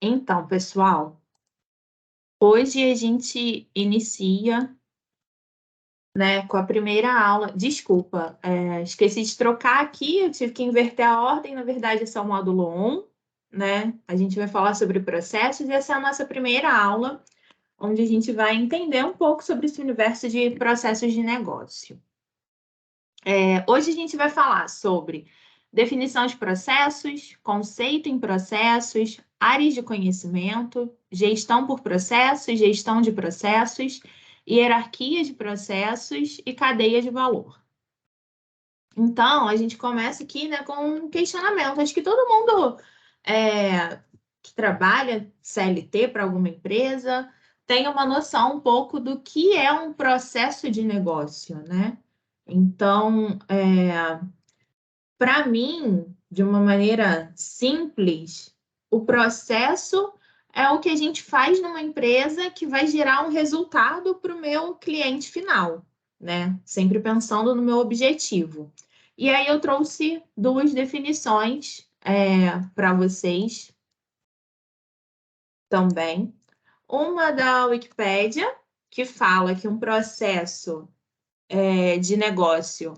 Então, pessoal, hoje a gente inicia, né, com a primeira aula. Desculpa, esqueci de trocar aqui, eu tive que inverter a ordem. Na verdade, esse é o módulo 1, né? A gente vai falar sobre processos e essa é a nossa primeira aula, onde a gente vai entender um pouco sobre esse universo de processos de negócio. Hoje a gente vai falar sobre definição de processos, conceito em processos, áreas de conhecimento, gestão por processos, gestão de processos, hierarquia de processos e cadeia de valor. Então, a gente começa aqui, né, com um questionamento. Acho que todo mundo que trabalha CLT para alguma empresa tem uma noção um pouco do que é um processo de negócio, né? Então, para mim, de uma maneira simples, o processo é o que a gente faz numa empresa que vai gerar um resultado para o meu cliente final, né? Sempre pensando no meu objetivo. E aí eu trouxe duas definições para vocês também. Uma da Wikipédia, que fala que um processo de negócio,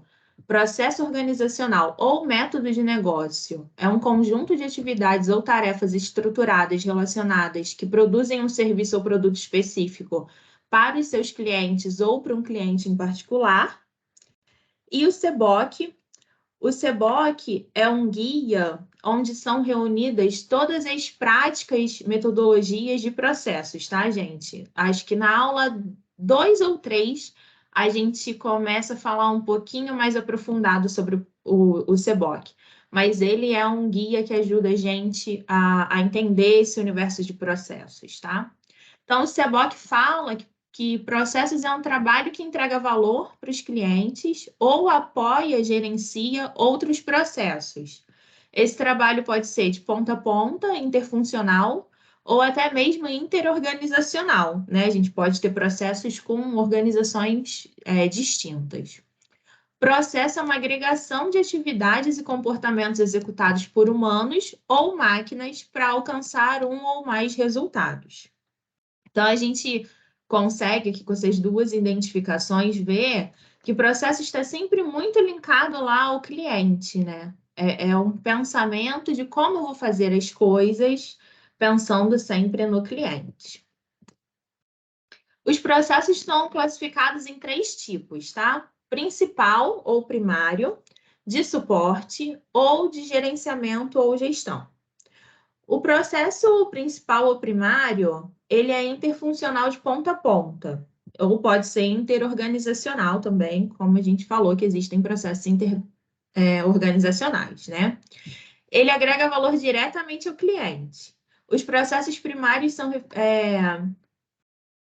processo organizacional ou método de negócio é um conjunto de atividades ou tarefas estruturadas relacionadas que produzem um serviço ou produto específico para os seus clientes ou para um cliente em particular. E o CBOC é um guia onde são reunidas todas as práticas, metodologias de processos, tá, gente? Acho que na aula 2 ou 3 a gente começa a falar um pouquinho mais aprofundado sobre o CBOC. Mas ele é um guia que ajuda a gente a entender esse universo de processos, tá? Então, o CBOC fala que processos é um trabalho que entrega valor para os clientes ou apoia, gerencia outros processos. Esse trabalho pode ser de ponta a ponta, interfuncional, ou até mesmo interorganizacional, né? A gente pode ter processos com organizações distintas. Processo é uma agregação de atividades e comportamentos executados por humanos ou máquinas para alcançar um ou mais resultados. Então, a gente consegue aqui com essas duas identificações ver que o processo está sempre muito linkado lá ao cliente, né? É um pensamento de como eu vou fazer as coisas, pensando sempre no cliente. Os processos são classificados em 3 tipos, tá? Principal ou primário, de suporte ou de gerenciamento ou gestão. O processo principal ou primário, ele é interfuncional de ponta a ponta, ou pode ser interorganizacional também, como a gente falou que existem processos interorganizacionais, né? Ele agrega valor diretamente ao cliente. Os processos primários são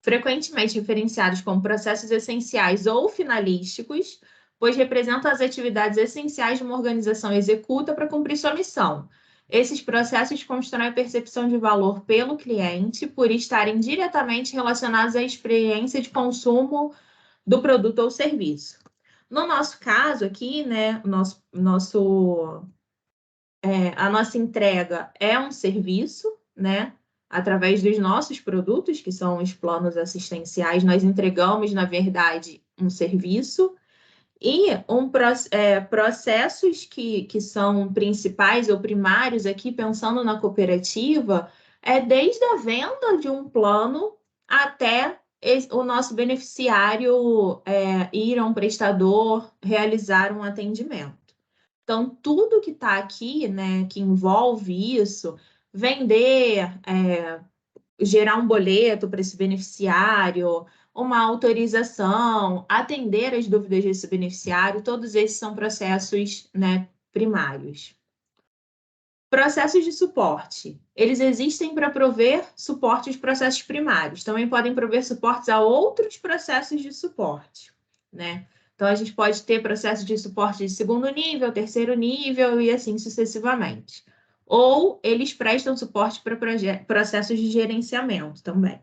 frequentemente referenciados como processos essenciais ou finalísticos, pois representam as atividades essenciais de uma organização executa para cumprir sua missão. Esses processos constroem a percepção de valor pelo cliente por estarem diretamente relacionados à experiência de consumo do produto ou serviço. No nosso caso aqui, né, a nossa entrega é um serviço, né? Através dos nossos produtos, que são os planos assistenciais, nós entregamos, na verdade, um serviço e processos que são principais ou primários aqui, pensando na cooperativa, desde a venda de um plano até o nosso beneficiário ir a um prestador realizar um atendimento. Então, tudo que está aqui, né, que envolve isso, vender, gerar um boleto para esse beneficiário, uma autorização, atender as dúvidas desse beneficiário, todos esses são processos, né, primários. Processos de suporte. Eles existem para prover suporte aos processos primários. Também podem prover suportes a outros processos de suporte, né? Então, a gente pode ter processos de suporte de segundo nível, terceiro nível e assim sucessivamente. Ou eles prestam suporte para processos de gerenciamento também.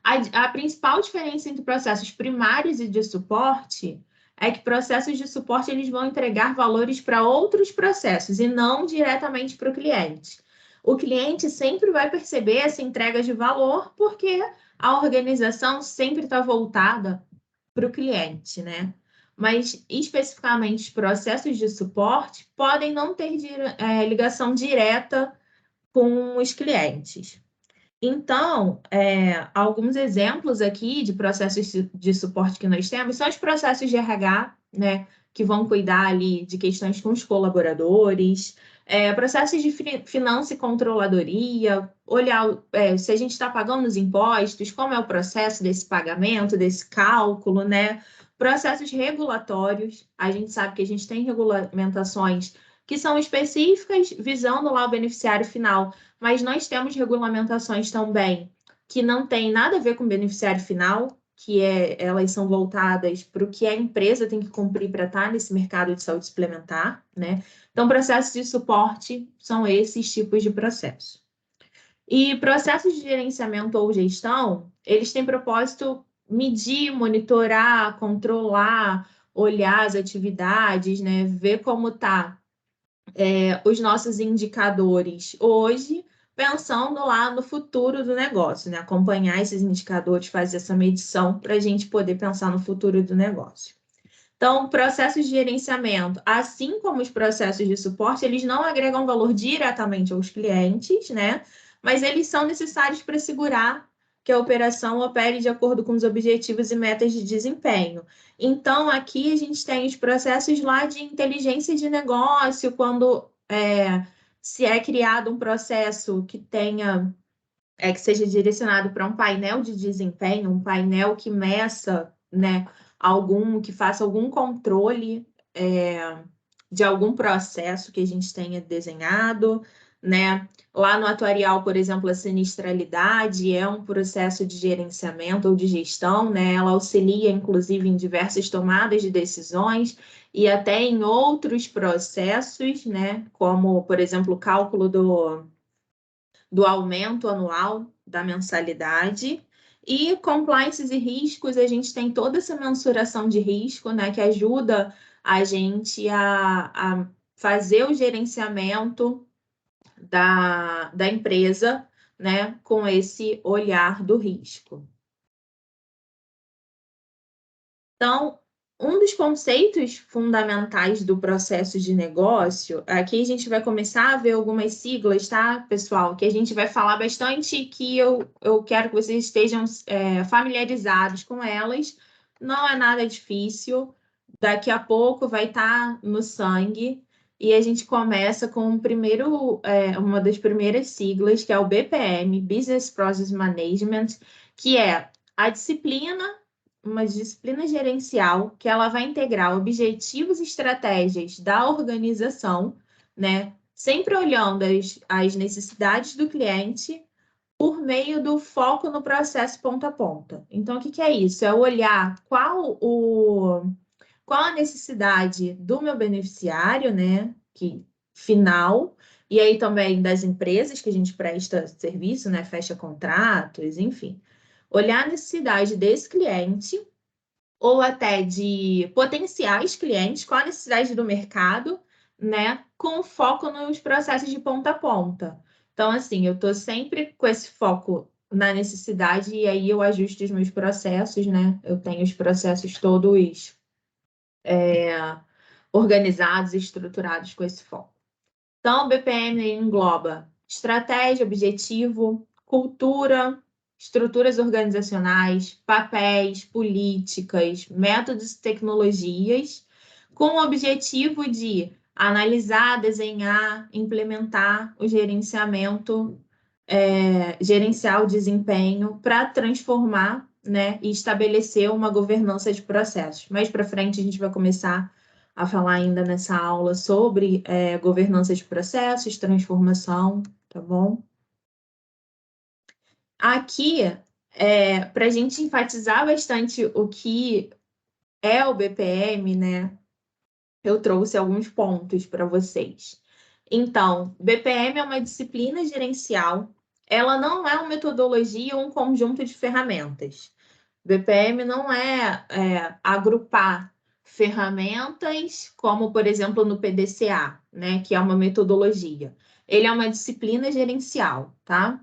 A principal diferença entre processos primários e de suporte é que processos de suporte eles vão entregar valores para outros processos e não diretamente para o cliente. O cliente sempre vai perceber essa entrega de valor, porque a organização sempre está voltada para o cliente, né? Mas, especificamente, os processos de suporte podem não ter ligação direta com os clientes. Então, alguns exemplos aqui de processos de suporte que nós temos são os processos de RH, né, que vão cuidar ali de questões com os colaboradores, processos de finança e controladoria, olhar se a gente está pagando os impostos, como é o processo desse pagamento, desse cálculo, né? Processos regulatórios, a gente sabe que a gente tem regulamentações que são específicas, visando lá o beneficiário final, mas nós temos regulamentações também que não têm nada a ver com o beneficiário final, que elas são voltadas para o que a empresa tem que cumprir para estar nesse mercado de saúde suplementar, né? Então, processos de suporte são esses tipos de processos. E processos de gerenciamento ou gestão, eles têm propósito medir, monitorar, controlar, olhar as atividades, né? Ver como está os nossos indicadores hoje, pensando lá no futuro do negócio, né? Acompanhar esses indicadores, fazer essa medição para a gente poder pensar no futuro do negócio. Então, processos de gerenciamento, assim como os processos de suporte, eles não agregam valor diretamente aos clientes, né? Mas eles são necessários para segurar que a operação opere de acordo com os objetivos e metas de desempenho. Então, aqui a gente tem os processos lá de inteligência de negócio, quando se é criado um processo que tenha, que seja direcionado para um painel de desempenho, um painel que meça, né, que faça algum controle de algum processo que a gente tenha desenhado, né? Lá no atuarial, por exemplo, a sinistralidade é um processo de gerenciamento ou de gestão, né? Ela auxilia, inclusive, em diversas tomadas de decisões e até em outros processos, né? Como, por exemplo, o cálculo do aumento anual da mensalidade. E compliances e riscos, a gente tem toda essa mensuração de risco, né, que ajuda a gente a fazer o gerenciamento da empresa, né, com esse olhar do risco. Então, um dos conceitos fundamentais do processo de negócio, aqui a gente vai começar a ver algumas siglas, tá, pessoal? Que a gente vai falar bastante, que eu quero que vocês estejam familiarizados com elas. Não é nada difícil, daqui a pouco vai estar no sangue. E a gente começa com uma das primeiras siglas, que é o BPM, Business Process Management, que é a disciplina, uma disciplina gerencial que ela vai integrar objetivos e estratégias da organização, né? Sempre olhando as necessidades do cliente por meio do foco no processo ponta a ponta. Então, o que é isso? É olhar qual a necessidade do meu beneficiário, né? Final, e aí também das empresas que a gente presta serviço, né? Fecha contratos, enfim. Olhar a necessidade desse cliente ou até de potenciais clientes, qual a necessidade do mercado, né? Com foco nos processos de ponta a ponta. Então, assim, eu estou sempre com esse foco na necessidade e aí eu ajusto os meus processos, né? Eu tenho os processos todos organizados e estruturados com esse foco. Então, o BPM engloba estratégia, objetivo, cultura, estruturas organizacionais, papéis, políticas, métodos e tecnologias, com o objetivo de analisar, desenhar, implementar o gerenciar o desempenho para transformar, né, e estabelecer uma governança de processos. Mais para frente a gente vai começar a falar ainda nessa aula sobre governança de processos, transformação, tá bom? Aqui, para a gente enfatizar bastante o que é o BPM, né? Eu trouxe alguns pontos para vocês. Então, BPM é uma disciplina gerencial, ela não é uma metodologia ou um conjunto de ferramentas. BPM não é agrupar ferramentas, como, por exemplo, no PDCA, né, que é uma metodologia. Ele é uma disciplina gerencial, tá?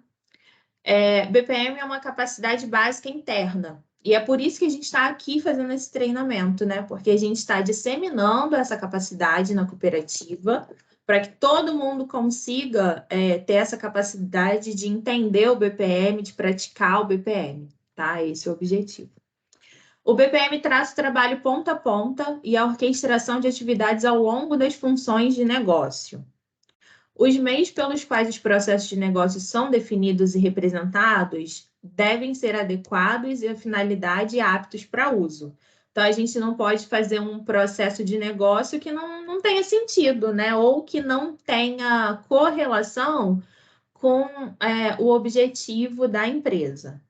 BPM é uma capacidade básica interna. E é por isso que a gente está aqui fazendo esse treinamento, né? Porque a gente está disseminando essa capacidade na cooperativa para que todo mundo consiga ter essa capacidade de entender o BPM, de praticar o BPM, tá? Esse é o objetivo. O BPM traz o trabalho ponta a ponta e a orquestração de atividades ao longo das funções de negócio. Os meios pelos quais os processos de negócio são definidos e representados devem ser adequados e a finalidade aptos para uso. Então, a gente não pode fazer um processo de negócio que não tenha sentido, né? Ou que não tenha correlação com o objetivo da empresa.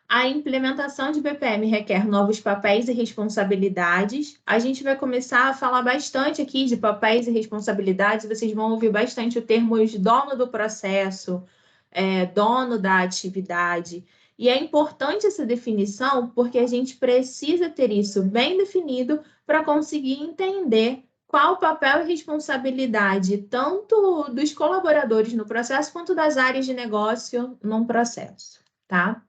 A implementação de BPM requer novos papéis e responsabilidades. A gente vai começar a falar bastante aqui de papéis e responsabilidades. Vocês vão ouvir bastante o termo de dono do processo, dono da atividade. E é importante essa definição porque a gente precisa ter isso bem definido para conseguir entender qual o papel e responsabilidade tanto dos colaboradores no processo quanto das áreas de negócio num processo, tá?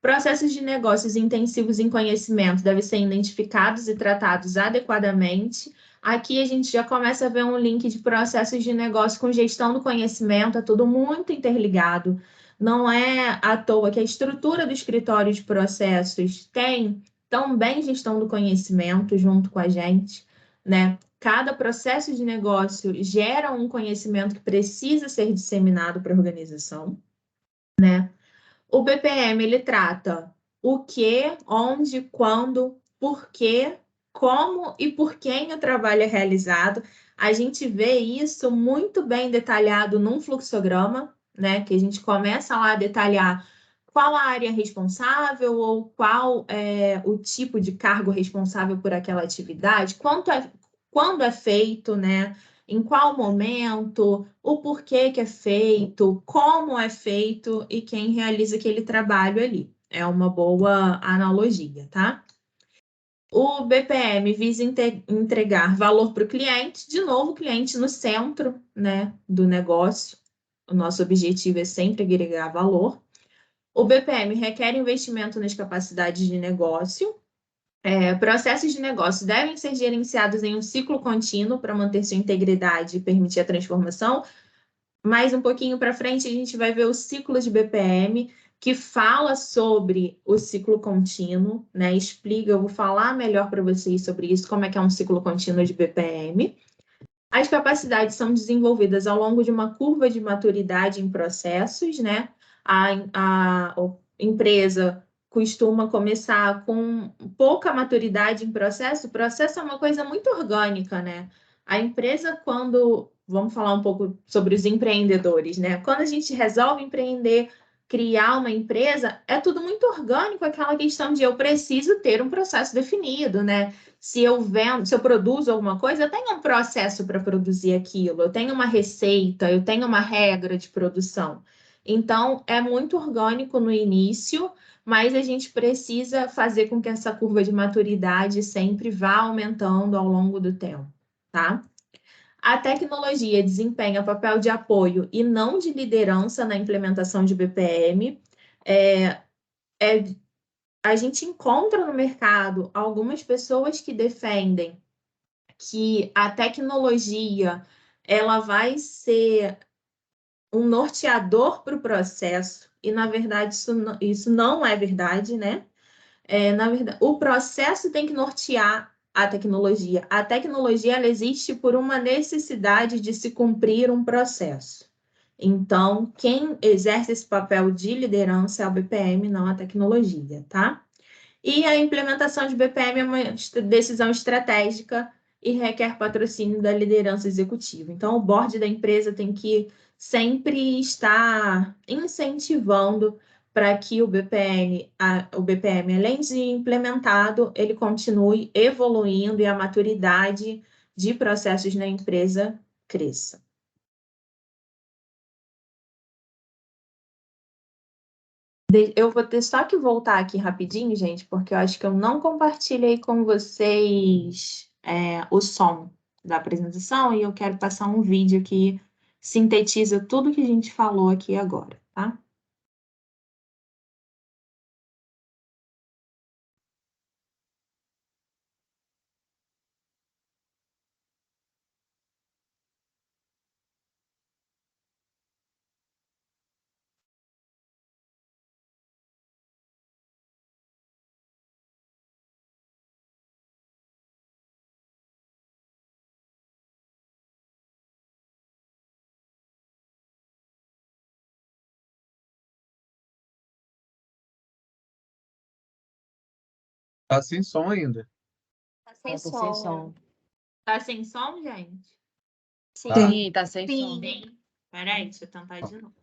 Processos de negócios intensivos em conhecimento devem ser identificados e tratados adequadamente. Aqui a gente já começa a ver um link de processos de negócio com gestão do conhecimento, é tudo muito interligado. Não é à toa que a estrutura do escritório de processos tem também gestão do conhecimento junto com a gente, né? Cada processo de negócio gera um conhecimento que precisa ser disseminado para a organização, né? O BPM, ele trata o que, onde, quando, por quê, como e por quem o trabalho é realizado. A gente vê isso muito bem detalhado num fluxograma, né? Que a gente começa lá a detalhar qual a área responsável ou qual é o tipo de cargo responsável por aquela atividade, quando é feito, né? Em qual momento, o porquê que é feito, como é feito e quem realiza aquele trabalho ali. É uma boa analogia, tá? O BPM visa entregar valor para o cliente, de novo, o cliente no centro, né, do negócio. O nosso objetivo é sempre agregar valor. O BPM requer investimento nas capacidades de negócio. Processos de negócio devem ser gerenciados em um ciclo contínuo para manter sua integridade e permitir a transformação. Mais um pouquinho para frente, a gente vai ver o ciclo de BPM, que fala sobre o ciclo contínuo, né? Explica, eu vou falar melhor para vocês sobre isso, como é que é um ciclo contínuo de BPM. As capacidades são desenvolvidas ao longo de uma curva de maturidade em processos, né? A empresa costuma começar com pouca maturidade em processo. O processo é uma coisa muito orgânica, né? A empresa, quando... Vamos falar um pouco sobre os empreendedores, né? Quando a gente resolve empreender, criar uma empresa, é tudo muito orgânico, aquela questão de eu preciso ter um processo definido, né? Se eu vendo, se eu produzo alguma coisa, eu tenho um processo para produzir aquilo, eu tenho uma receita, eu tenho uma regra de produção. Então, é muito orgânico no início, mas a gente precisa fazer com que essa curva de maturidade sempre vá aumentando ao longo do tempo, tá? A tecnologia desempenha papel de apoio e não de liderança na implementação de BPM. A gente encontra no mercado algumas pessoas que defendem que a tecnologia ela vai ser um norteador para o processo, e na verdade isso não é verdade, né? Na verdade, o processo tem que nortear a tecnologia. A tecnologia ela existe por uma necessidade de se cumprir um processo. Então, quem exerce esse papel de liderança é o BPM, não a tecnologia, tá? E a implementação de BPM é uma decisão estratégica e requer patrocínio da liderança executiva. Então, o board da empresa tem que sempre estar incentivando para que o BPM, além de implementado, ele continue evoluindo e a maturidade de processos na empresa cresça. Eu vou ter só que voltar aqui rapidinho, gente, porque eu acho que eu não compartilhei com vocês o som da apresentação e eu quero passar um vídeo aqui sintetiza tudo que a gente falou aqui agora, tá? Tá sem som ainda. Tá sem Tá sem som. Tá sem som, gente? Sim, tá sem som. Sim. Peraí, deixa eu tentar de novo.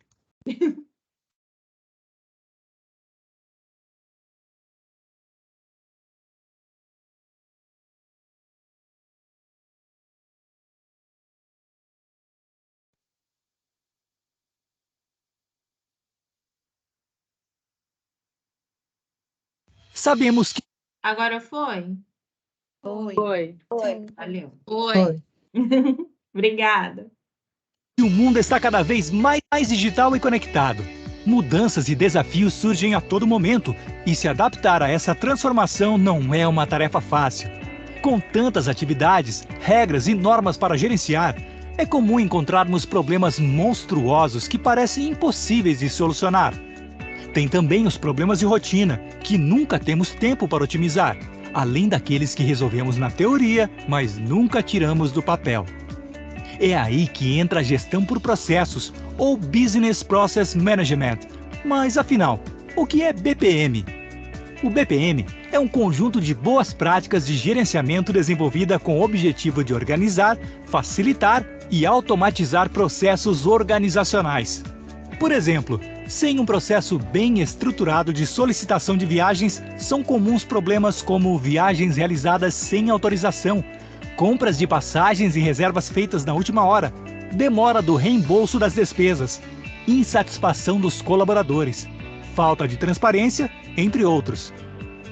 Sabemos que Agora foi? Foi. Valeu. Foi. Obrigada. o mundo está cada vez mais digital e conectado. Mudanças e desafios surgem a todo momento, e se adaptar a essa transformação não é uma tarefa fácil. Com tantas atividades, regras e normas para gerenciar, é comum encontrarmos problemas monstruosos que parecem impossíveis de solucionar. Tem também os problemas de rotina, que nunca temos tempo para otimizar, além daqueles que resolvemos na teoria, mas nunca tiramos do papel. É aí que entra a gestão por processos, ou Business Process Management. Mas afinal, o que é BPM? O BPM é um conjunto de boas práticas de gerenciamento desenvolvida com o objetivo de organizar, facilitar e automatizar processos organizacionais. Por exemplo, sem um processo bem estruturado de solicitação de viagens, são comuns problemas como viagens realizadas sem autorização, compras de passagens e reservas feitas na última hora, demora do reembolso das despesas, insatisfação dos colaboradores, falta de transparência, entre outros.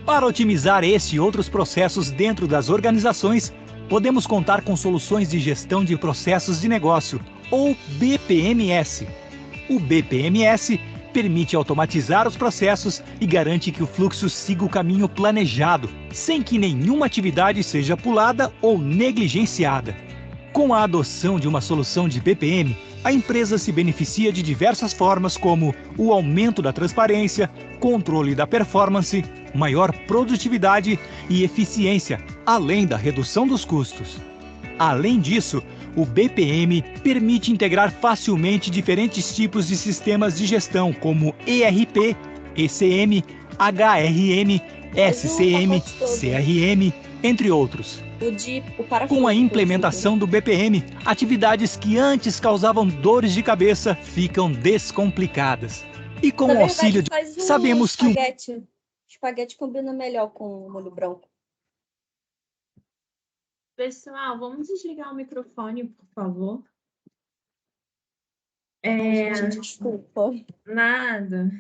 Para otimizar esse e outros processos dentro das organizações, podemos contar com soluções de gestão de processos de negócio, ou BPMS. O BPMS permite automatizar os processos e garante que o fluxo siga o caminho planejado, sem que nenhuma atividade seja pulada ou negligenciada. Com a adoção de uma solução de BPM, a empresa se beneficia de diversas formas, como o aumento da transparência, controle da performance, maior produtividade e eficiência, além da redução dos custos. Além disso, o BPM permite integrar facilmente diferentes tipos de sistemas de gestão, como ERP, ECM, HRM, SCM, CRM, entre outros. Com a implementação do BPM, atividades que antes causavam dores de cabeça ficam descomplicadas. E com o auxílio de... Sabemos que Espaguete combina melhor com o molho branco. Pessoal, vamos desligar o microfone, por favor. Gente, desculpa. Nada.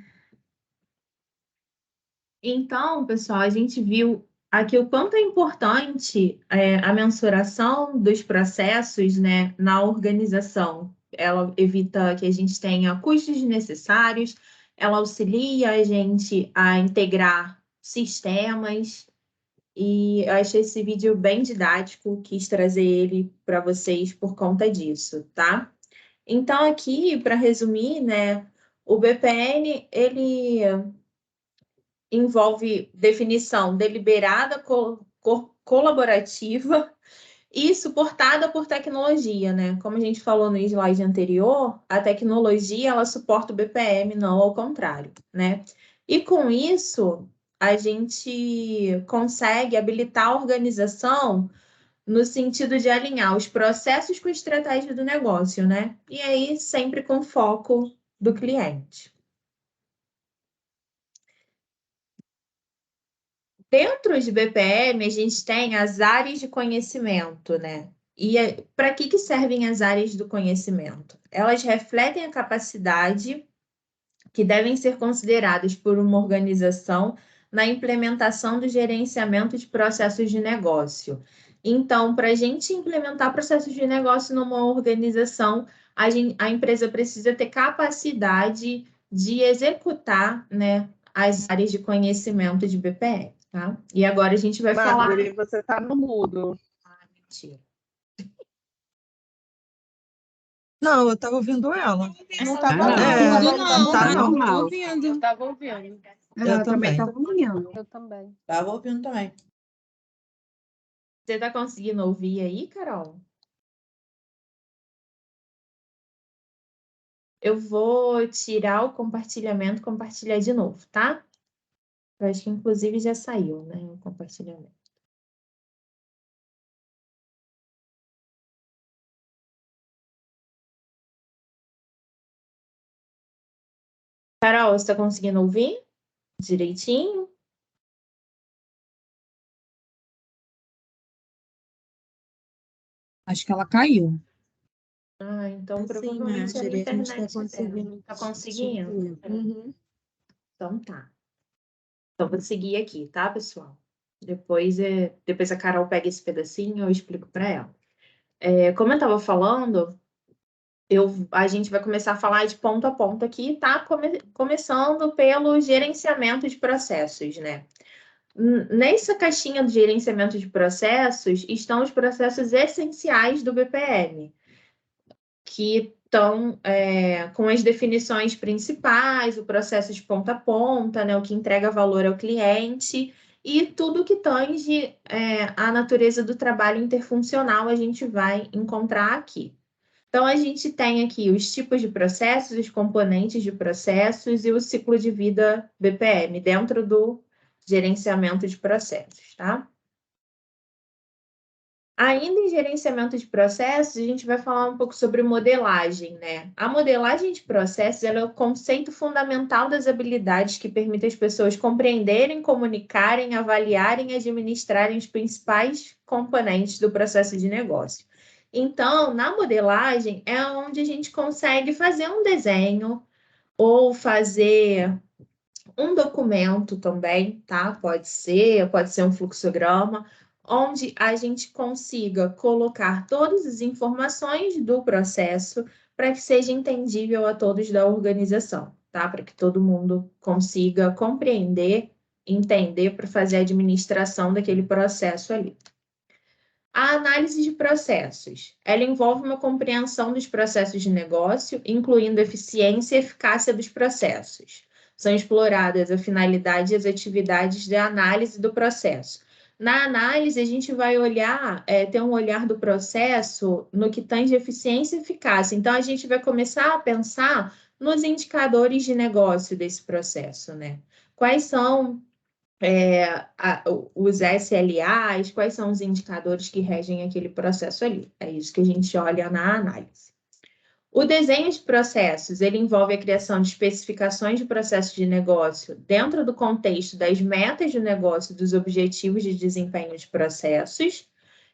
Então, pessoal, a gente viu aqui o quanto é importante a mensuração dos processos, né, na organização. Ela evita que a gente tenha custos desnecessários, ela auxilia a gente a integrar sistemas, e eu achei esse vídeo bem didático, quis trazer ele para vocês por conta disso, tá? Então, aqui, para resumir, né, o BPN, ele envolve definição deliberada, colaborativa e suportada por tecnologia, né? Como a gente falou no slide anterior, a tecnologia, ela suporta o BPM, não ao contrário, né? E com isso, a gente consegue habilitar a organização no sentido de alinhar os processos com a estratégia do negócio, né? E aí, sempre com foco do cliente. Dentro de BPM, a gente tem as áreas de conhecimento, né? E para que servem as áreas do conhecimento? Elas refletem a capacidade que devem ser consideradas por uma organização na implementação do gerenciamento de processos de negócio. Então, para a gente implementar processos de negócio numa organização, a empresa precisa ter capacidade de executar, né, as áreas de conhecimento de BPM, tá? E agora a gente vai falar... Marjorie, você está no mudo. Ah, mentira. Não, eu estava ouvindo ela. Não Ah, tá não. tudo, não. Tá Tá normal. ouvindo. Eu tava ouvindo. Eu também. Tava ouvindo. Eu também. Tava ouvindo também. Você tá conseguindo ouvir aí, Carol? Eu vou tirar o compartilhamento, compartilhar de novo, tá? Eu acho que inclusive já saiu, né, o compartilhamento. Carol, você está conseguindo ouvir direitinho? Acho que ela caiu. Ah, então Sim, provavelmente é a Marjorie, a gente internet tá conseguindo. dela. Tá conseguindo? Uhum. Então tá. Então vou seguir aqui, tá, pessoal? Depois a Carol pega esse pedacinho e eu explico para ela. Como eu estava falando, a gente vai começar a falar de ponto a ponto aqui, tá? Começando pelo gerenciamento de processos, né? Nessa caixinha do gerenciamento de processos estão os processos essenciais do BPM, que estão com as definições principais, o processo de ponta a ponta, né, o que entrega valor ao cliente, e tudo que tange a natureza do trabalho interfuncional a gente vai encontrar aqui. Então, a gente tem aqui os tipos de processos, os componentes de processos e o ciclo de vida BPM dentro do gerenciamento de processos, tá? Ainda em gerenciamento de processos, a gente vai falar um pouco sobre modelagem, né? A modelagem de processos ela é o conceito fundamental das habilidades que permitem as pessoas compreenderem, comunicarem, avaliarem e administrarem os principais componentes do processo de negócio. Então, na modelagem é onde a gente consegue fazer um desenho ou fazer um documento também, tá? Pode ser um fluxograma, onde a gente consiga colocar todas as informações do processo para que seja entendível a todos da organização, tá? Para que todo mundo consiga compreender, entender para fazer a administração daquele processo ali. A análise de processos. Ela envolve uma compreensão dos processos de negócio, incluindo eficiência e eficácia dos processos. São exploradas a finalidade e as atividades de análise do processo. Na análise, a gente vai olhar, ter um olhar do processo no que tange eficiência e eficácia. Então, a gente vai começar a pensar nos indicadores de negócio desse processo, né? Quais são os SLAs, quais são os indicadores que regem aquele processo ali. É isso que a gente olha na análise. O desenho de processos, ele envolve a criação de especificações de processos de negócio dentro do contexto das metas de negócio e dos objetivos de desempenho de processos.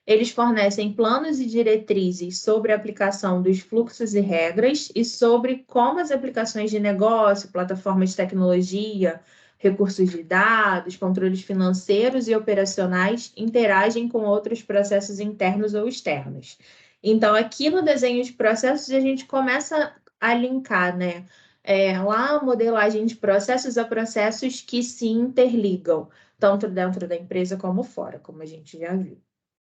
Eles fornecem planos e diretrizes sobre a aplicação dos fluxos e regras e sobre como as aplicações de negócio, plataformas de tecnologia, recursos de dados, controles financeiros e operacionais interagem com outros processos internos ou externos. Então, aqui no desenho de processos, a gente começa a linkar, né? Lá a modelagem de processos a processos que se interligam, tanto dentro da empresa como fora, como a gente já viu,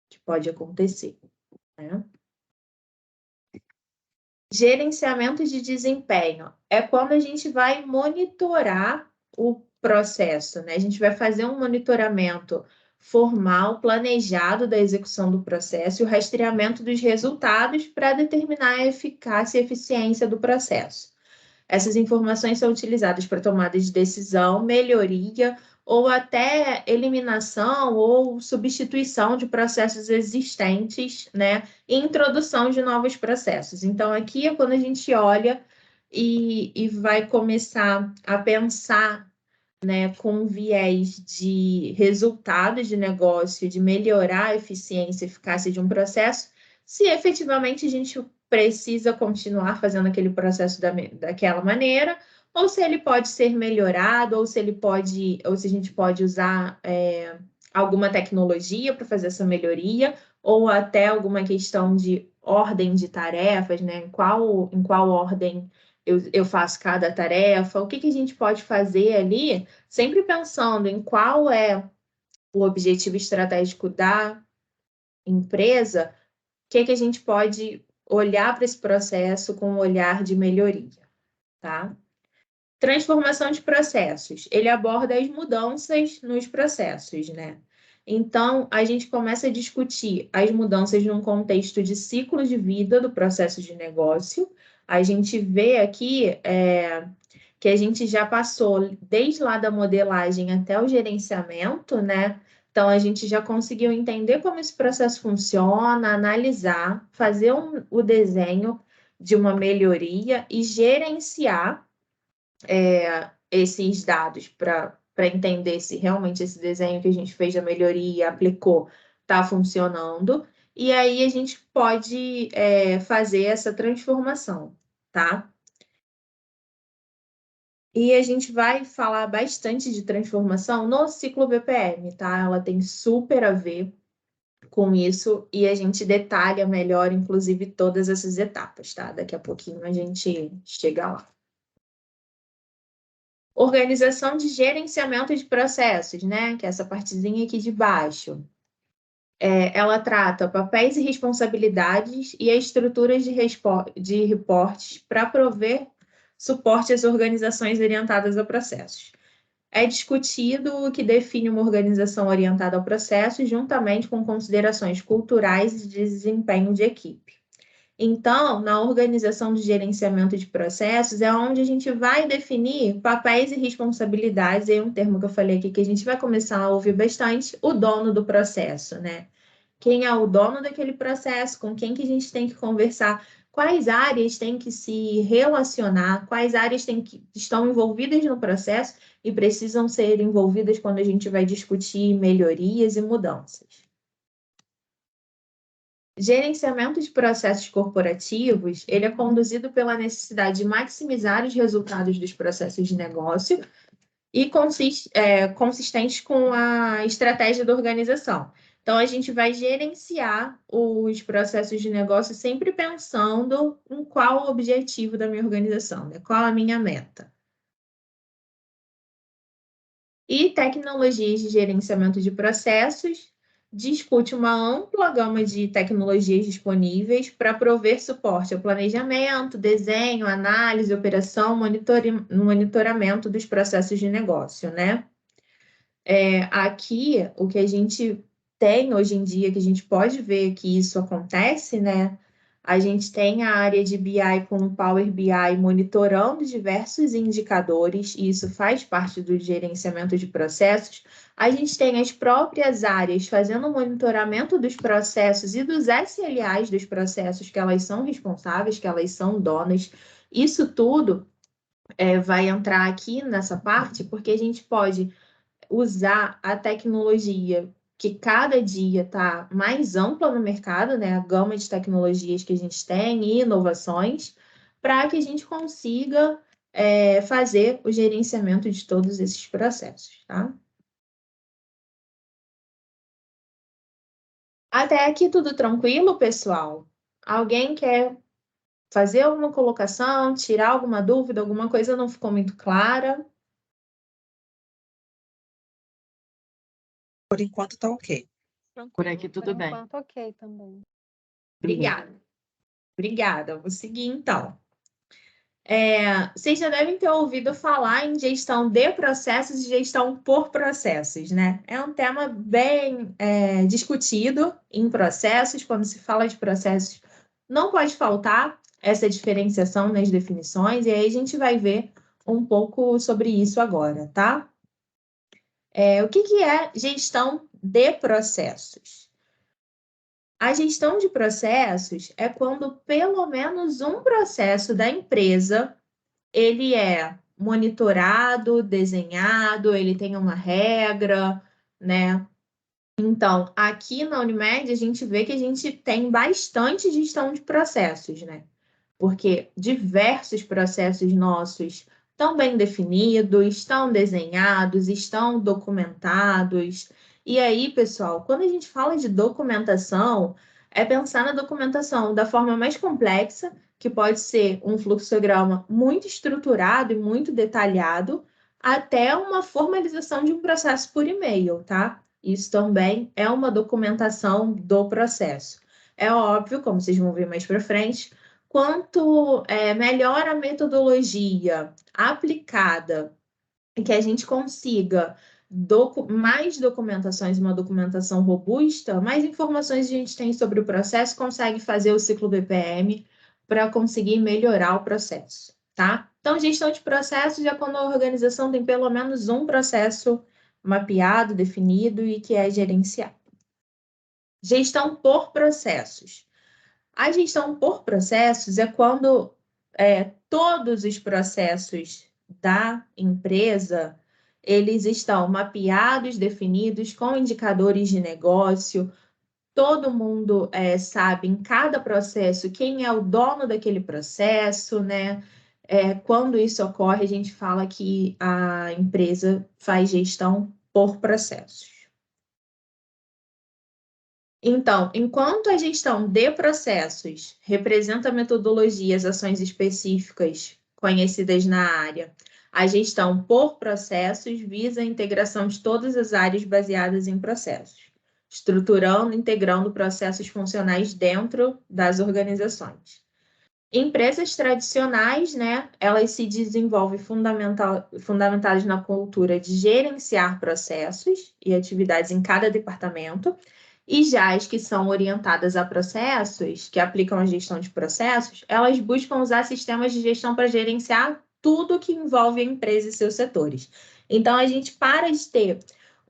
que pode acontecer, né? Gerenciamento de desempenho é quando a gente vai monitorar o processo, né? A gente vai fazer um monitoramento formal, planejado da execução do processo e o rastreamento dos resultados para determinar a eficácia e eficiência do processo. Essas informações são utilizadas para tomada de decisão, melhoria ou até eliminação ou substituição de processos existentes, né? E introdução de novos processos. Então, aqui é quando a gente olha e vai começar a pensar, né, com viés de resultados de negócio, de melhorar a eficiência e eficácia de um processo, se efetivamente a gente precisa continuar fazendo aquele processo daquela maneira, ou se ele pode ser melhorado, ou se a gente pode usar alguma tecnologia para fazer essa melhoria, ou até alguma questão de ordem de tarefas, né? Em qual ordem eu faço cada tarefa, o que a gente pode fazer ali, sempre pensando em qual é o objetivo estratégico da empresa, o que a gente pode olhar para esse processo com um olhar de melhoria, tá? Transformação de processos. Ele aborda as mudanças nos processos, né? Então, a gente começa a discutir as mudanças num contexto de ciclo de vida do processo de negócio. A gente vê aqui que a gente já passou desde lá da modelagem até o gerenciamento, né? Então, a gente já conseguiu entender como esse processo funciona, analisar, fazer o desenho de uma melhoria e gerenciar esses dados para entender se realmente esse desenho que a gente fez da melhoria e aplicou está funcionando. E aí a gente pode fazer essa transformação, tá? E a gente vai falar bastante de transformação no ciclo BPM, tá? Ela tem super a ver com isso e a gente detalha melhor, inclusive, todas essas etapas, tá? Daqui a pouquinho a gente chega lá. Organização de gerenciamento de processos, né? Que é essa partezinha aqui de baixo. Ela trata papéis e responsabilidades e as estruturas de reportes para prover suporte às organizações orientadas a processos. É discutido o que define uma organização orientada ao processo, juntamente com considerações culturais e de desempenho de equipe. Então, na organização de gerenciamento de processos, é onde a gente vai definir papéis e responsabilidades, é um termo que eu falei aqui que a gente vai começar a ouvir bastante, o dono do processo, né? Quem é o dono daquele processo, com quem que a gente tem que conversar, quais áreas têm que se relacionar, quais áreas estão envolvidas no processo e precisam ser envolvidas quando a gente vai discutir melhorias e mudanças. Gerenciamento de processos corporativos, ele é conduzido pela necessidade de maximizar os resultados dos processos de negócio e consistente com a estratégia da organização. Então, a gente vai gerenciar os processos de negócio sempre pensando em qual o objetivo da minha organização, né? Qual a minha meta. E tecnologias de gerenciamento de processos, discute uma ampla gama de tecnologias disponíveis para prover suporte ao planejamento, desenho, análise, operação, monitoramento dos processos de negócio, né? Aqui, o que a gente tem hoje em dia, que a gente pode ver que isso acontece, né? A gente tem a área de BI com o Power BI monitorando diversos indicadores, e isso faz parte do gerenciamento de processos. A gente tem as próprias áreas fazendo monitoramento dos processos e dos SLAs dos processos, que elas são responsáveis, que elas são donas. Isso tudo vai entrar aqui nessa parte, porque a gente pode usar a tecnologia que cada dia está mais ampla no mercado, né? A gama de tecnologias que a gente tem e inovações, para que a gente consiga fazer o gerenciamento de todos esses processos, tá? Até aqui tudo tranquilo, pessoal? Alguém quer fazer alguma colocação, tirar alguma dúvida, alguma coisa não ficou muito clara? Por enquanto tá ok. Por aqui tudo bem. Enquanto, ok também. Obrigada. Vou seguir, então. Vocês já devem ter ouvido falar em gestão de processos e gestão por processos, né? É um tema bem discutido em processos. Quando se fala de processos, não pode faltar essa diferenciação nas definições, e aí a gente vai ver um pouco sobre isso agora, tá? O que é gestão de processos? A gestão de processos é quando pelo menos um processo da empresa ele é monitorado, desenhado, ele tem uma regra, né? Então, aqui na Unimed, a gente vê que a gente tem bastante gestão de processos, né? Porque diversos processos nossos estão bem definidos, estão desenhados, estão documentados. E aí, pessoal, quando a gente fala de documentação, é pensar na documentação da forma mais complexa, que pode ser um fluxograma muito estruturado e muito detalhado, até uma formalização de um processo por e-mail, tá? Isso também é uma documentação do processo. É óbvio, como vocês vão ver mais para frente, quanto melhor a metodologia aplicada e que a gente consiga mais documentações, uma documentação robusta, mais informações a gente tem sobre o processo, consegue fazer o ciclo BPM para conseguir melhorar o processo, tá? Então, gestão de processos é quando a organização tem pelo menos um processo mapeado, definido e que é gerenciado. Gestão por processos. A gestão por processos é quando todos os processos da empresa, eles estão mapeados, definidos, com indicadores de negócio, todo mundo sabe em cada processo quem é o dono daquele processo, né? Quando isso ocorre, a gente fala que a empresa faz gestão por processos. Então, enquanto a gestão de processos representa metodologias, ações específicas conhecidas na área, a gestão por processos visa a integração de todas as áreas baseadas em processos, estruturando e integrando processos funcionais dentro das organizações. Empresas tradicionais, né, elas se desenvolvem fundamentadas na cultura de gerenciar processos e atividades em cada departamento, e já as que são orientadas a processos, que aplicam a gestão de processos, elas buscam usar sistemas de gestão para gerenciar tudo que envolve a empresa e seus setores. Então, a gente para de ter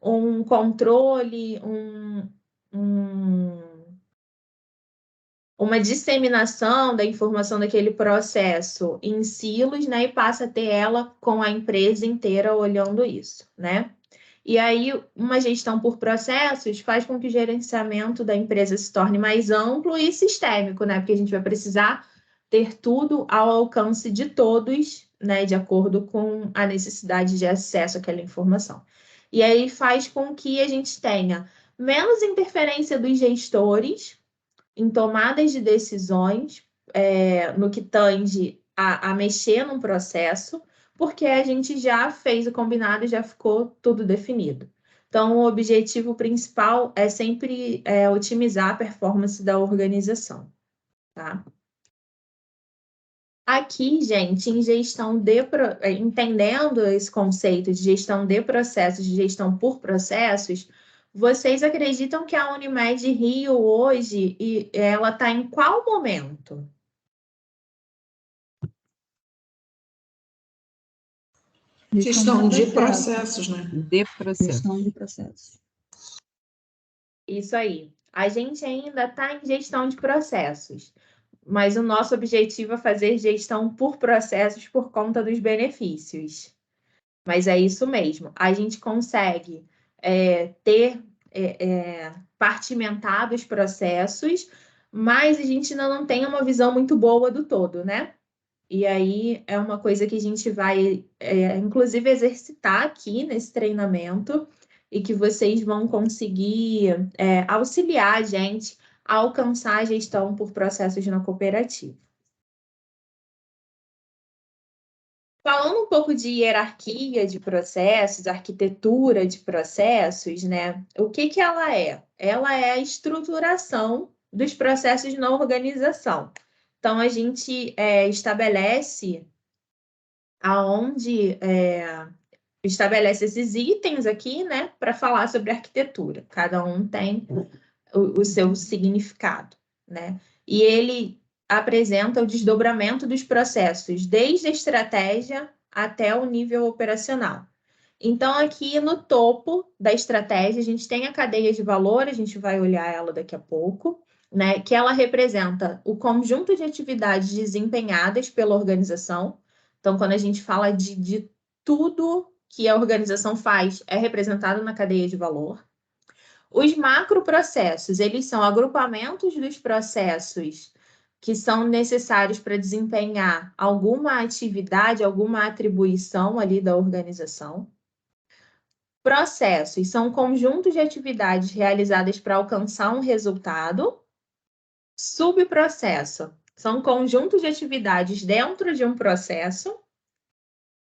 um controle, uma disseminação da informação daquele processo em silos, né, e passa a ter ela com a empresa inteira olhando isso, né? E aí, uma gestão por processos faz com que o gerenciamento da empresa se torne mais amplo e sistêmico, né? Porque a gente vai precisar ter tudo ao alcance de todos, né? De acordo com a necessidade de acesso àquela informação. E aí faz com que a gente tenha menos interferência dos gestores em tomadas de decisões, no que tange a mexer num processo, porque a gente já fez o combinado e já ficou tudo definido. Então, o objetivo principal é sempre otimizar a performance da organização, tá? Aqui, gente, em gestão entendendo esse conceito de gestão de processos, de gestão por processos, vocês acreditam que a Unimed Rio hoje, ela está em qual momento? Gestão de processos, né? De processo. Gestão de processos. Isso aí. A gente ainda está em gestão de processos, mas o nosso objetivo é fazer gestão por processos por conta dos benefícios. Mas é isso mesmo. A gente consegue ter partimentado os processos, mas a gente ainda não tem uma visão muito boa do todo, né? E aí é uma coisa que a gente vai, inclusive, exercitar aqui nesse treinamento e que vocês vão conseguir auxiliar a gente a alcançar a gestão por processos na cooperativa. Falando um pouco de hierarquia de processos, arquitetura de processos, né? O que ela é? Ela é a estruturação dos processos na organização. Então, a gente estabelece estabelece esses itens aqui, né, para falar sobre arquitetura. Cada um tem o seu significado, né? E ele apresenta o desdobramento dos processos, desde a estratégia até o nível operacional. Então, aqui no topo da estratégia, a gente tem a cadeia de valor, a gente vai olhar ela daqui a pouco, né? Que ela representa o conjunto de atividades desempenhadas pela organização. Então, quando a gente fala de tudo que a organização faz, é representado na cadeia de valor. Os macroprocessos, eles são agrupamentos dos processos que são necessários para desempenhar alguma atividade, alguma atribuição ali da organização. Processos são conjuntos de atividades realizadas para alcançar um resultado. Subprocesso são conjuntos de atividades dentro de um processo.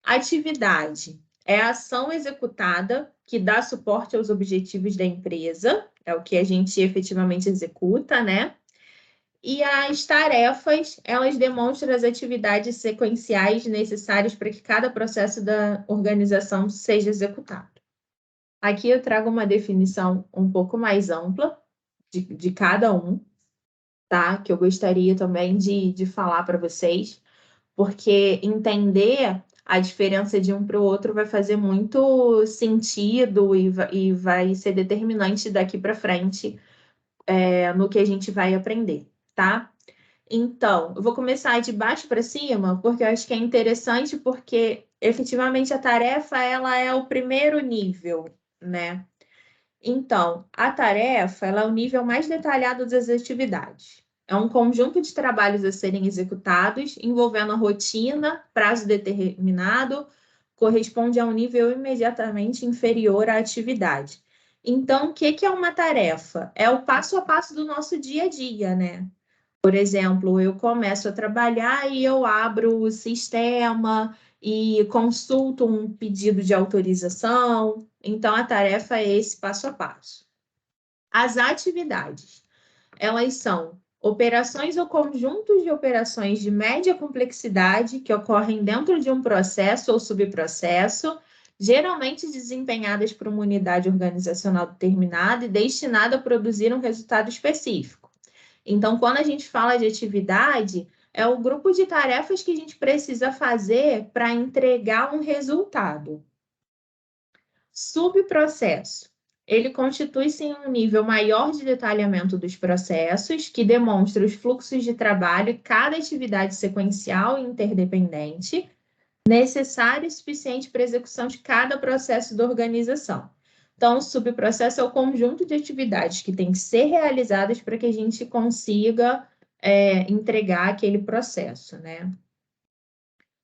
Atividade é a ação executada que dá suporte aos objetivos da empresa, é o que a gente efetivamente executa, né? E as tarefas, elas demonstram as atividades sequenciais necessárias para que cada processo da organização seja executado. Aqui eu trago uma definição um pouco mais ampla de cada um, tá? Que eu gostaria também de falar para vocês, porque entender a diferença de um para o outro vai fazer muito sentido e vai ser determinante daqui para frente no que a gente vai aprender, tá? Então, eu vou começar de baixo para cima, porque eu acho que é interessante, porque efetivamente a tarefa ela é o primeiro nível, né? Então, a tarefa ela é o nível mais detalhado das atividades. É um conjunto de trabalhos a serem executados, envolvendo a rotina, prazo determinado, corresponde a um nível imediatamente inferior à atividade. Então, o que é uma tarefa? É o passo a passo do nosso dia a dia, né? Por exemplo, eu começo a trabalhar e eu abro o sistema e consulto um pedido de autorização. Então, a tarefa é esse passo a passo. As atividades, elas são operações ou conjuntos de operações de média complexidade que ocorrem dentro de um processo ou subprocesso, geralmente desempenhadas por uma unidade organizacional determinada e destinada a produzir um resultado específico. Então, quando a gente fala de atividade, é o grupo de tarefas que a gente precisa fazer para entregar um resultado. Subprocesso. Ele constitui-se em um nível maior de detalhamento dos processos, que demonstra os fluxos de trabalho e cada atividade sequencial e interdependente, necessário e suficiente para a execução de cada processo da organização. Então, o subprocesso é o conjunto de atividades que tem que ser realizadas para que a gente consiga entregar aquele processo, né?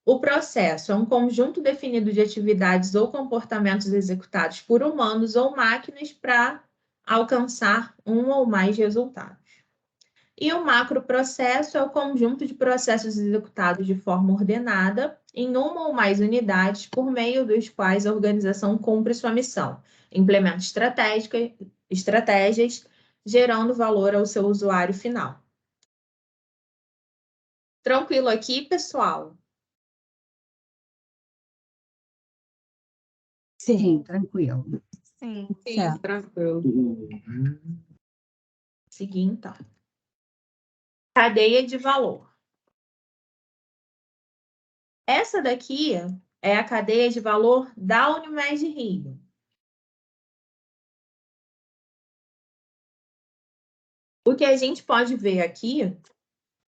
O processo é um conjunto definido de atividades ou comportamentos executados por humanos ou máquinas para alcançar um ou mais resultados. E o macroprocesso é o conjunto de processos executados de forma ordenada em uma ou mais unidades por meio dos quais a organização cumpre sua missão, implementa estratégias, gerando valor ao seu usuário final. Tranquilo aqui, pessoal? Sim, tranquilo. Sim. Sim, tranquilo. Seguir, então. Cadeia de valor. Essa daqui é a cadeia de valor da Unimed Rio. O que a gente pode ver aqui,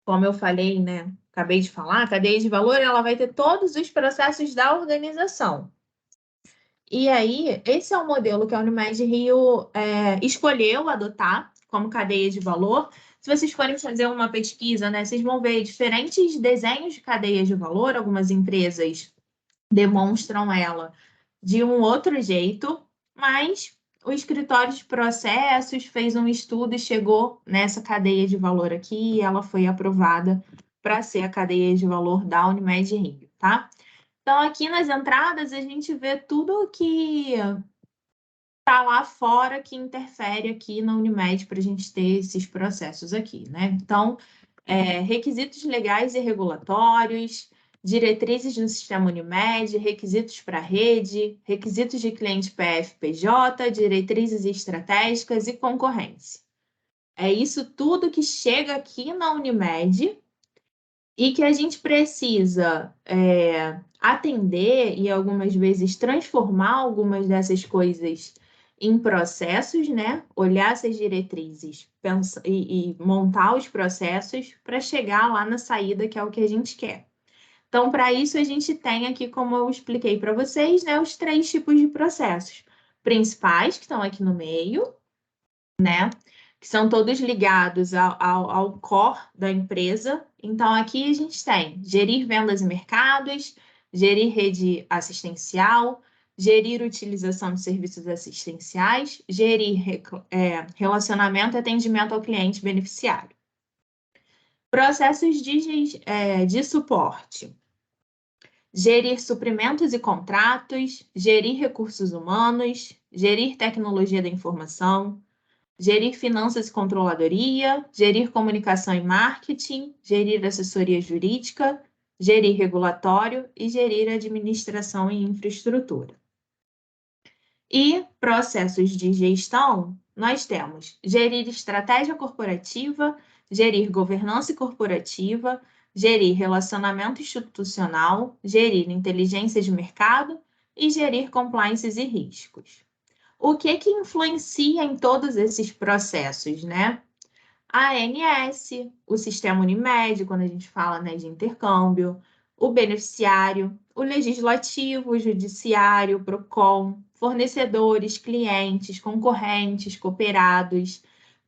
como eu falei, né? Acabei de falar, a cadeia de valor ela vai ter todos os processos da organização. E aí, esse é o modelo que a Unimed Rio escolheu adotar como cadeia de valor. Se vocês forem fazer uma pesquisa, né, vocês vão ver diferentes desenhos de cadeia de valor. Algumas empresas demonstram ela de um outro jeito, mas o escritório de processos fez um estudo e chegou nessa cadeia de valor aqui e ela foi aprovada para ser a cadeia de valor da Unimed Rio, tá? Então, aqui nas entradas, a gente vê tudo que está lá fora que interfere aqui na Unimed para a gente ter esses processos aqui, né? Então, requisitos legais e regulatórios, diretrizes no sistema Unimed, requisitos para rede, requisitos de cliente PF-PJ, diretrizes estratégicas e concorrência. É isso tudo que chega aqui na Unimed e que a gente precisa atender e algumas vezes transformar algumas dessas coisas em processos, né? Olhar essas diretrizes e montar os processos para chegar lá na saída, que é o que a gente quer. Então, para isso, a gente tem aqui, como eu expliquei para vocês, né, os 3 tipos de processos principais, que estão aqui no meio, né? Que são todos ligados ao core da empresa. Então, aqui a gente tem gerir vendas e mercados, gerir rede assistencial, gerir utilização de serviços assistenciais, gerir relacionamento e atendimento ao cliente beneficiário. Processos de suporte. Gerir suprimentos e contratos, gerir recursos humanos, gerir tecnologia da informação, gerir finanças e controladoria, gerir comunicação e marketing, gerir assessoria jurídica, gerir regulatório e gerir administração e infraestrutura. E processos de gestão, nós temos gerir estratégia corporativa, gerir governança corporativa, gerir relacionamento institucional, gerir inteligência de mercado e gerir compliances e riscos. O que influencia em todos esses processos, né? A ANS, o sistema Unimed, quando a gente fala, né, de intercâmbio, o beneficiário, o legislativo, o judiciário, o PROCON, fornecedores, clientes, concorrentes, cooperados.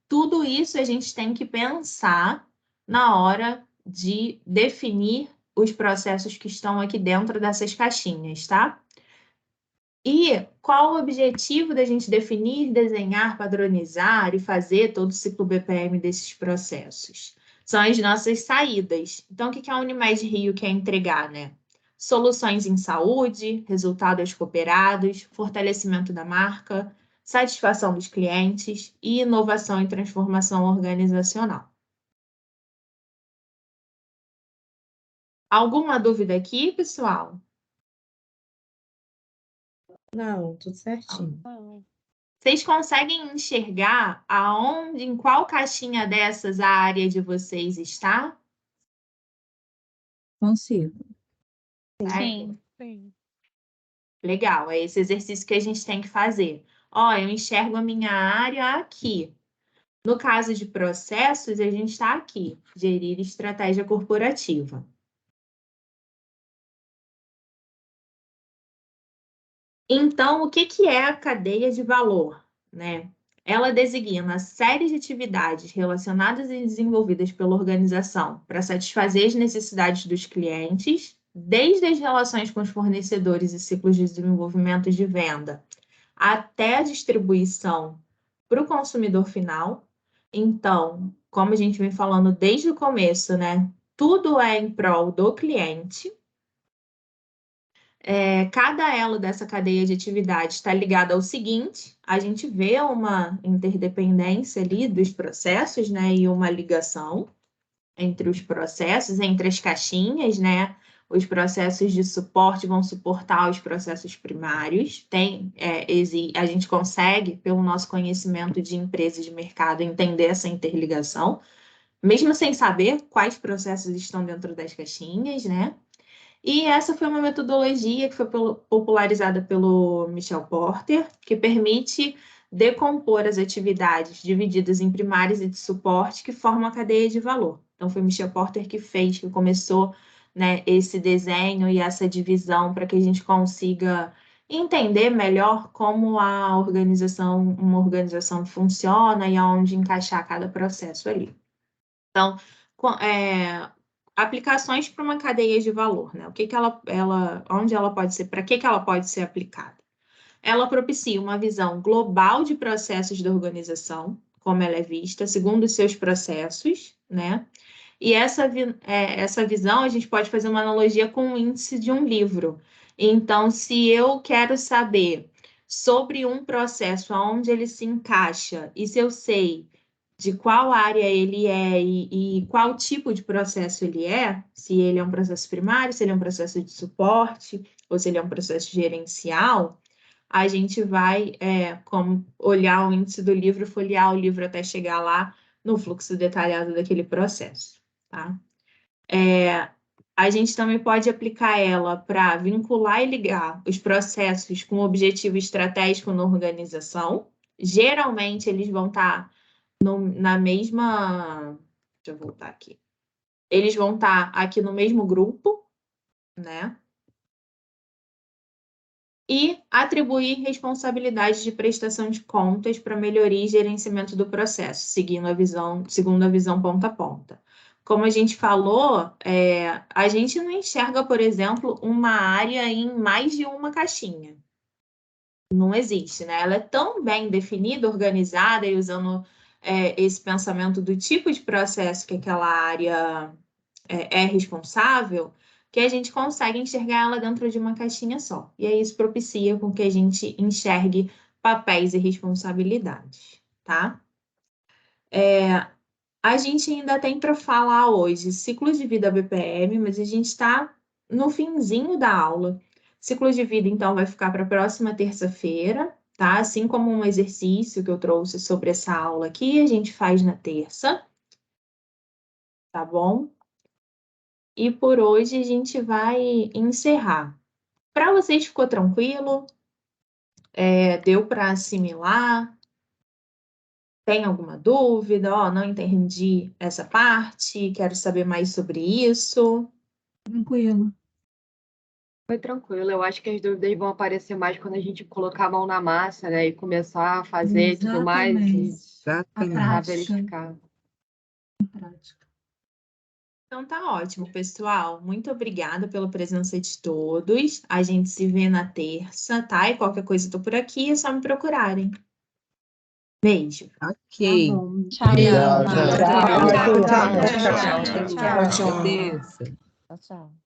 Tudo isso a gente tem que pensar na hora de definir os processos que estão aqui dentro dessas caixinhas, tá? E qual o objetivo da gente definir, desenhar, padronizar e fazer todo o ciclo BPM desses processos? São as nossas saídas. Então, o que a Unimed Rio quer entregar, né? Soluções em saúde, resultados cooperados, fortalecimento da marca, satisfação dos clientes e inovação e transformação organizacional. Alguma dúvida aqui, pessoal? Não, tudo certinho. Vocês conseguem enxergar em qual caixinha dessas a área de vocês está? Consigo. Sim. Sim. Legal, é esse exercício que a gente tem que fazer. Ó, eu enxergo a minha área aqui. No caso de processos, a gente está aqui, gerir estratégia corporativa. Então, o que é a cadeia de valor, né? Ela designa séries de atividades relacionadas e desenvolvidas pela organização para satisfazer as necessidades dos clientes, desde as relações com os fornecedores e ciclos de desenvolvimento de venda, até a distribuição para o consumidor final. Então, como a gente vem falando desde o começo, né? Tudo é em prol do cliente. Cada elo dessa cadeia de atividade está ligado ao seguinte: a gente vê uma interdependência ali dos processos, né, e uma ligação entre os processos, entre as caixinhas, né? Os processos de suporte vão suportar os processos primários. A gente consegue, pelo nosso conhecimento de empresa e de mercado, entender essa interligação, mesmo sem saber quais processos estão dentro das caixinhas, né? E essa foi uma metodologia que foi popularizada pelo Michel Porter, que permite decompor as atividades divididas em primárias e de suporte que formam a cadeia de valor. Então, foi Michel Porter que começou, né, esse desenho e essa divisão para que a gente consiga entender melhor como uma organização funciona e aonde encaixar cada processo ali. Então, aplicações para uma cadeia de valor, né? Onde ela pode ser, para que ela pode ser aplicada? Ela propicia uma visão global de processos da organização, como ela é vista, segundo os seus processos, né? E essa visão a gente pode fazer uma analogia com o índice de um livro. Então, se eu quero saber sobre um processo, aonde ele se encaixa, e se eu sei de qual área ele é e qual tipo de processo ele é, se ele é um processo primário, se ele é um processo de suporte, ou se ele é um processo gerencial, a gente vai como olhar o índice do livro, folhear o livro até chegar lá no fluxo detalhado daquele processo, tá? A gente também pode aplicar ela para vincular e ligar os processos com o objetivo estratégico na organização. Geralmente, eles vão estar na mesma... Deixa eu voltar aqui. Eles vão estar aqui no mesmo grupo, né? E atribuir responsabilidade de prestação de contas para melhoria e gerenciamento do processo, segundo a visão ponta a ponta. Como a gente falou, a gente não enxerga, por exemplo, uma área em mais de uma caixinha. Não existe, né? Ela é tão bem definida, organizada e usando esse pensamento do tipo de processo que aquela área é responsável, que a gente consegue enxergar ela dentro de uma caixinha só. E aí isso propicia com que a gente enxergue papéis e responsabilidades, tá? A gente ainda tem para falar hoje ciclo de vida BPM, mas a gente está no finzinho da aula. Ciclo de vida, então, vai ficar para a próxima terça-feira, tá? Assim como um exercício que eu trouxe sobre essa aula aqui, a gente faz na terça, tá bom? E por hoje a gente vai encerrar. Para vocês ficou tranquilo? Deu para assimilar? Tem alguma dúvida? Ó, não entendi essa parte, quero saber mais sobre isso. Tranquilo. Foi tranquilo. Eu acho que as dúvidas vão aparecer mais quando a gente colocar a mão na massa, né? E começar a fazer e tudo mais. E Exatamente. tentar verificar. Prática. Então tá ótimo, pessoal. Muito obrigada pela presença de todos. A gente se vê na terça, tá? E qualquer coisa eu tô por aqui, é só me procurarem. Beijo. Ok. Tchau, Obrigado, Ana. gente. Tchau, tchau, Tchau, tchau, tchau. tchau. Tchau, tchau. Tchau, tchau.